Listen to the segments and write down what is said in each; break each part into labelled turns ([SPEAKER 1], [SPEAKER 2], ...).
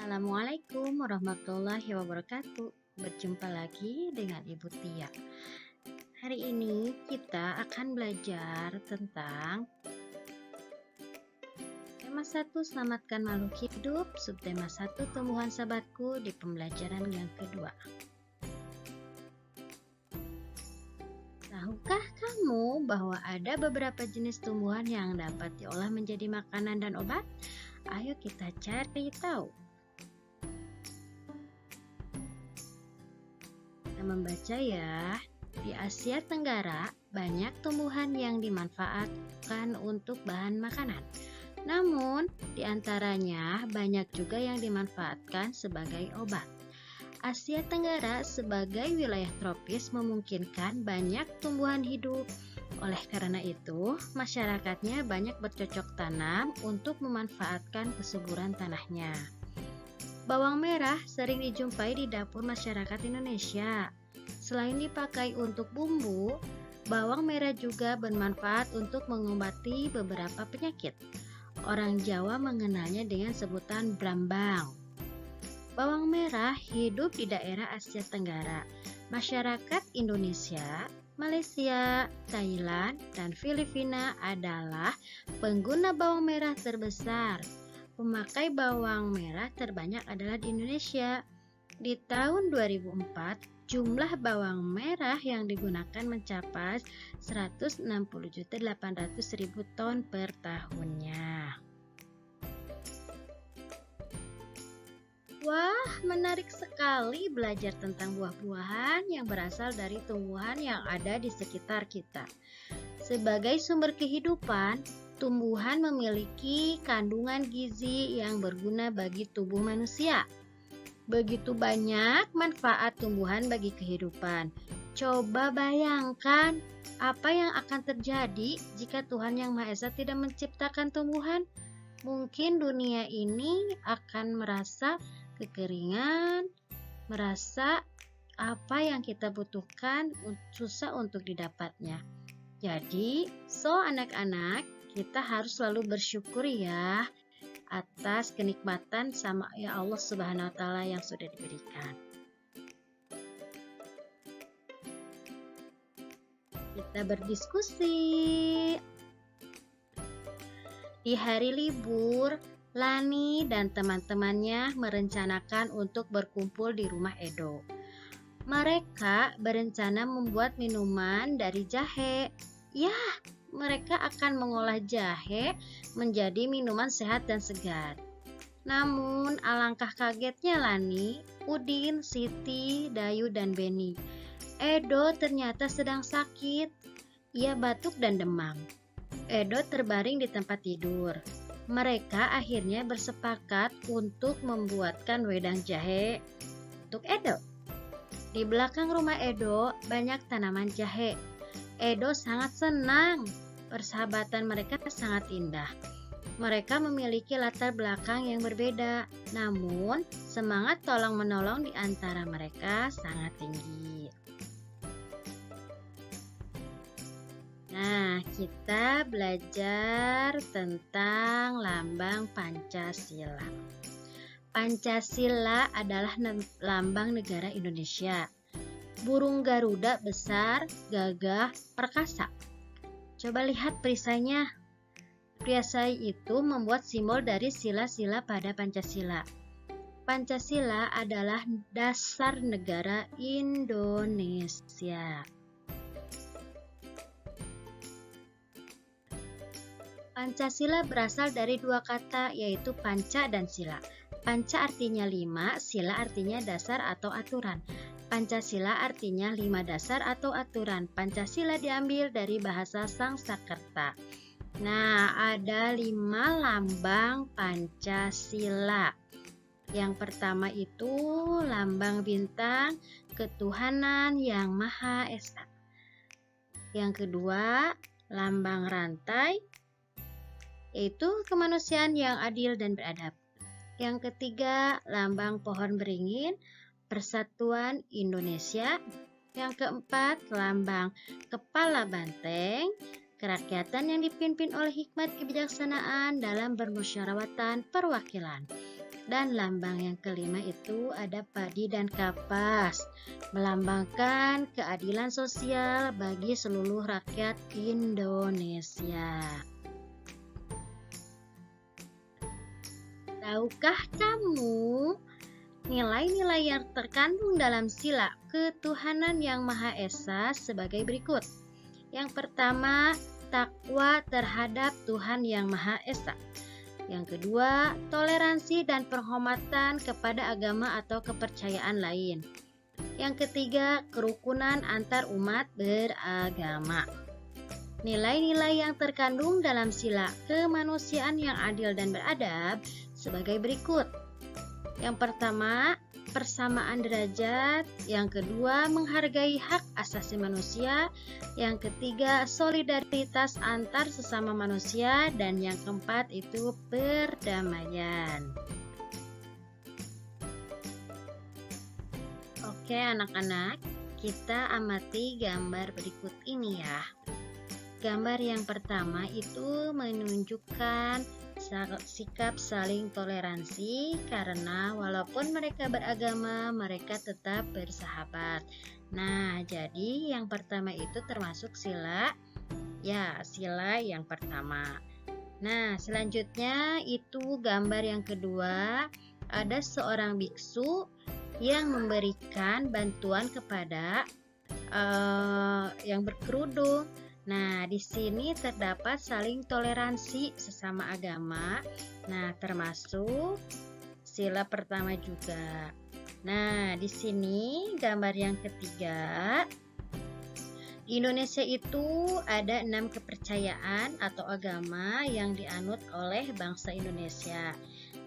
[SPEAKER 1] Assalamualaikum warahmatullahi wabarakatuh. Berjumpa lagi dengan Ibu Tia. Hari ini kita akan belajar tentang tema 1, selamatkan makhluk hidup, subtema 1, tumbuhan sahabatku di pembelajaran yang kedua. Tahukah kamu bahwa ada beberapa jenis tumbuhan yang dapat diolah menjadi makanan dan obat? Ayo kita cari tahu. Kita membaca ya. Di Asia Tenggara banyak tumbuhan yang dimanfaatkan untuk bahan makanan. Namun, di antaranya banyak juga yang dimanfaatkan sebagai obat. Asia Tenggara sebagai wilayah tropis memungkinkan banyak tumbuhan hidup. Oleh karena itu, masyarakatnya banyak bercocok tanam untuk memanfaatkan kesuburan tanahnya. Bawang merah sering dijumpai di dapur masyarakat Indonesia. Selain dipakai untuk bumbu, bawang merah juga bermanfaat untuk mengobati beberapa penyakit. Orang Jawa mengenalnya dengan sebutan brambang. Bawang merah hidup di daerah Asia Tenggara. Masyarakat Indonesia, Malaysia, Thailand, dan Filipina adalah pengguna bawang merah terbesar. Pemakai bawang merah terbanyak adalah di Indonesia. Di tahun 2004, jumlah bawang merah yang digunakan mencapai 160.800.000 ton per tahunnya. Wah, menarik sekali belajar tentang buah-buahan yang berasal dari tumbuhan yang ada di sekitar kita. Sebagai sumber kehidupan, tumbuhan memiliki kandungan gizi yang berguna bagi tubuh manusia. Begitu banyak manfaat tumbuhan bagi kehidupan. Coba bayangkan apa yang akan terjadi jika Tuhan Yang Maha Esa tidak menciptakan tumbuhan. Mungkin dunia ini akan merasa kekeringan, merasa apa yang kita butuhkan susah untuk didapatnya. Jadi, anak-anak, kita harus selalu bersyukur ya atas kenikmatan sama ya Allah Subhanahu wa Ta'ala yang sudah diberikan. Kita berdiskusi. Di hari libur, Lani dan teman-temannya merencanakan untuk berkumpul di rumah Edo. Mereka berencana membuat minuman dari jahe. Ya, mereka akan mengolah jahe menjadi minuman sehat dan segar. Namun, alangkah kagetnya Lani, Udin, Siti, Dayu, dan Beni. Edo ternyata sedang sakit. Ia batuk dan demam. Edo terbaring di tempat tidur. Mereka akhirnya bersepakat untuk membuatkan wedang jahe untuk Edo. Di belakang rumah Edo banyak tanaman jahe. Edo sangat senang. Persahabatan mereka sangat indah. Mereka memiliki latar belakang yang berbeda, namun semangat tolong-menolong di antara mereka sangat tinggi. Nah, kita belajar tentang lambang Pancasila. Pancasila adalah lambang negara Indonesia. Burung Garuda besar, gagah, perkasa. Coba lihat perisainya. Perisai itu membuat simbol dari sila-sila pada Pancasila. Pancasila adalah dasar negara Indonesia. Pancasila berasal dari dua kata, yaitu panca dan sila. Panca artinya 5, sila artinya dasar atau aturan. Pancasila artinya 5 dasar atau aturan. Pancasila diambil dari bahasa Sanskerta. Nah, ada 5 lambang Pancasila. Yang pertama itu lambang bintang ketuhanan yang Maha Esa. Yang kedua, lambang rantai, yaitu kemanusiaan yang adil dan beradab. Yang ketiga, lambang pohon beringin, persatuan Indonesia. Yang keempat, lambang kepala banteng, kerakyatan yang dipimpin oleh hikmat kebijaksanaan dalam bermusyawaratan perwakilan. Dan lambang yang kelima itu ada padi dan kapas, melambangkan keadilan sosial bagi seluruh rakyat Indonesia. Tahukah kamu nilai-nilai yang terkandung dalam sila ketuhanan yang Maha Esa sebagai berikut? Yang pertama, takwa terhadap Tuhan yang Maha Esa. Yang kedua, toleransi dan penghormatan kepada agama atau kepercayaan lain. Yang ketiga, kerukunan antar umat beragama. Nilai-nilai yang terkandung dalam sila kemanusiaan yang adil dan beradab sebagai berikut. Yang pertama, persamaan derajat. Yang kedua, menghargai hak asasi manusia. Yang ketiga, solidaritas antar sesama manusia. Dan yang keempat itu perdamaian. Oke anak-anak, kita amati gambar berikut ini ya. Gambar yang pertama itu menunjukkan sikap saling toleransi karena walaupun mereka beragama, mereka tetap bersahabat. Nah, jadi yang pertama itu termasuk sila yang pertama. Nah, selanjutnya itu gambar yang kedua, ada seorang biksu yang memberikan bantuan kepada yang berkerudung. Nah, di sini terdapat saling toleransi sesama agama. Nah, termasuk sila pertama juga. Nah, di sini gambar yang ketiga. Di Indonesia itu ada 6 kepercayaan atau agama yang dianut oleh bangsa Indonesia.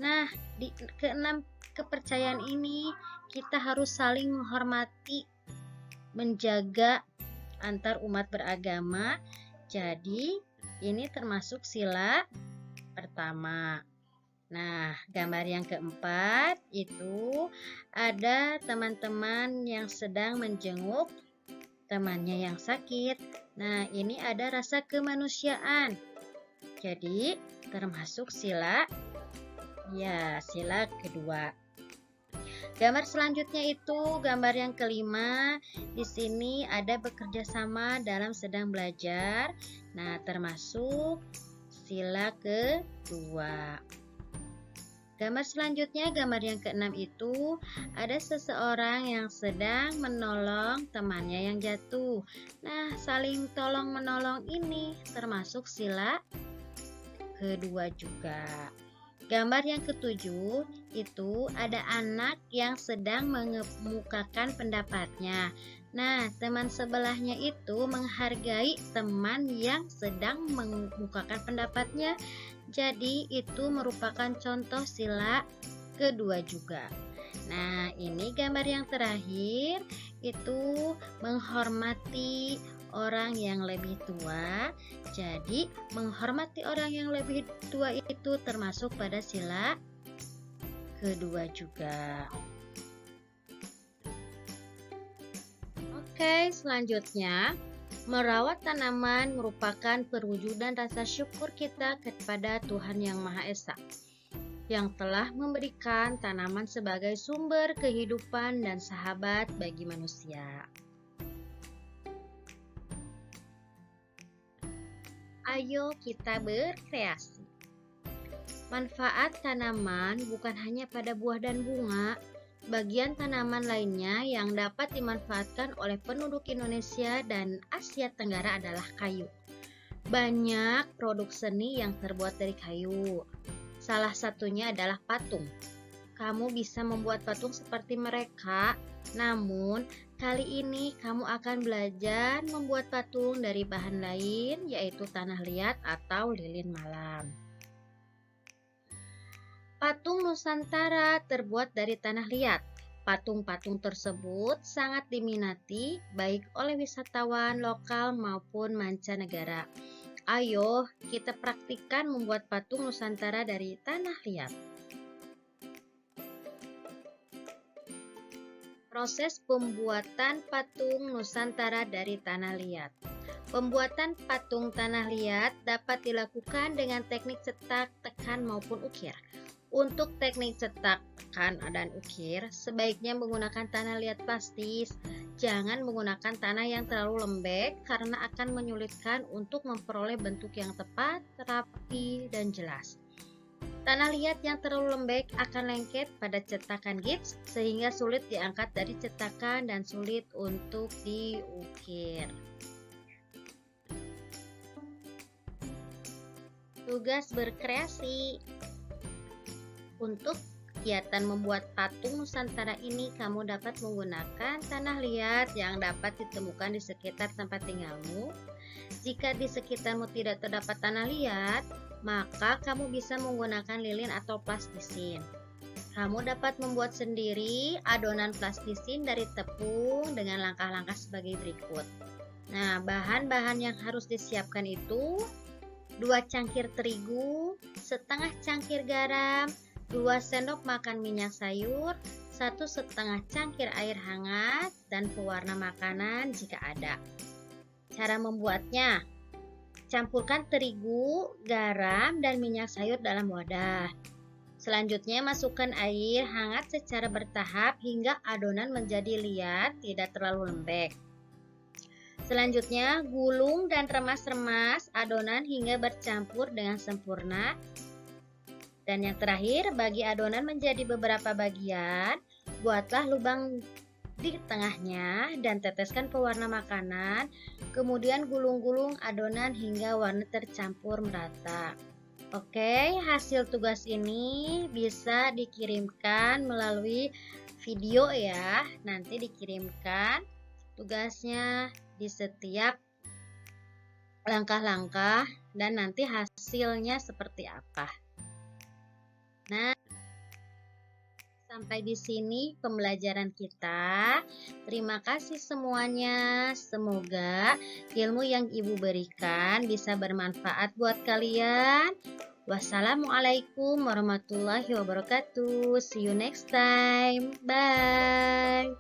[SPEAKER 1] Nah, di keenam kepercayaan ini kita harus saling menghormati, menjaga antar umat beragama. Jadi ini termasuk sila pertama. Nah, gambar yang keempat itu ada teman-teman yang sedang menjenguk temannya yang sakit. Nah, ini ada rasa kemanusiaan. Jadi termasuk sila kedua. Gambar selanjutnya itu gambar yang kelima. Di sini ada bekerja sama dalam sedang belajar. Nah, termasuk sila kedua. Gambar selanjutnya, gambar yang keenam itu ada seseorang yang sedang menolong temannya yang jatuh. Nah, saling tolong menolong ini termasuk sila kedua juga. Gambar yang ketujuh itu ada anak yang sedang mengemukakan pendapatnya. Nah, teman sebelahnya itu menghargai teman yang sedang mengemukakan pendapatnya. Jadi, itu merupakan contoh sila kedua juga. Nah, ini gambar yang terakhir itu menghormati orang yang lebih tua. Jadi, menghormati orang yang lebih tua itu termasuk pada sila kedua juga. Oke, selanjutnya, merawat tanaman merupakan perwujudan rasa syukur kita kepada Tuhan Yang Maha Esa, yang telah memberikan tanaman sebagai sumber kehidupan dan sahabat bagi manusia. Ayo kita berkreasi. Manfaat tanaman bukan hanya pada buah dan bunga. Bagian tanaman lainnya yang dapat dimanfaatkan oleh penduduk Indonesia dan Asia Tenggara adalah kayu. Banyak produk seni yang terbuat dari kayu. Salah satunya adalah patung. Kamu bisa membuat patung seperti mereka, namun kali ini kamu akan belajar membuat patung dari bahan lain, yaitu tanah liat atau lilin malam. Patung Nusantara terbuat dari tanah liat. Patung-patung tersebut sangat diminati baik oleh wisatawan lokal maupun mancanegara. Ayo kita praktikkan membuat patung Nusantara dari tanah liat. Proses pembuatan patung Nusantara dari tanah liat. Pembuatan patung tanah liat dapat dilakukan dengan teknik cetak, tekan maupun ukir. Untuk teknik cetakan dan ukir, sebaiknya menggunakan tanah liat plastis. Jangan menggunakan tanah yang terlalu lembek karena akan menyulitkan untuk memperoleh bentuk yang tepat, rapi, dan jelas. Tanah liat yang terlalu lembek akan lengket pada cetakan gips sehingga sulit diangkat dari cetakan dan sulit untuk diukir. Tugas berkreasi. Untuk kegiatan membuat patung Nusantara ini, kamu dapat menggunakan tanah liat yang dapat ditemukan di sekitar tempat tinggalmu. Jika di sekitarmu tidak terdapat tanah liat, maka kamu bisa menggunakan lilin atau plastisin. Kamu dapat membuat sendiri adonan plastisin dari tepung dengan langkah-langkah sebagai berikut. Nah, bahan-bahan yang harus disiapkan itu 2 cangkir terigu, setengah cangkir garam, 2 sendok makan minyak sayur, 1,5 cangkir air hangat, dan pewarna makanan jika ada. Cara membuatnya: campurkan terigu, garam, dan minyak sayur dalam wadah. Selanjutnya masukkan air hangat secara bertahap hingga adonan menjadi liat, tidak terlalu lembek. Selanjutnya gulung dan remas-remas adonan hingga bercampur dengan sempurna. Dan yang terakhir, bagi adonan menjadi beberapa bagian, buatlah lubang di tengahnya dan teteskan pewarna makanan, kemudian gulung-gulung adonan hingga warna tercampur merata. Oke, hasil tugas ini bisa dikirimkan melalui video ya. Nanti dikirimkan tugasnya di setiap langkah-langkah dan nanti hasilnya seperti apa. Nah, sampai di sini pembelajaran kita. Terima kasih semuanya. Semoga ilmu yang Ibu berikan bisa bermanfaat buat kalian. Wassalamualaikum warahmatullahi wabarakatuh. See you next time. Bye.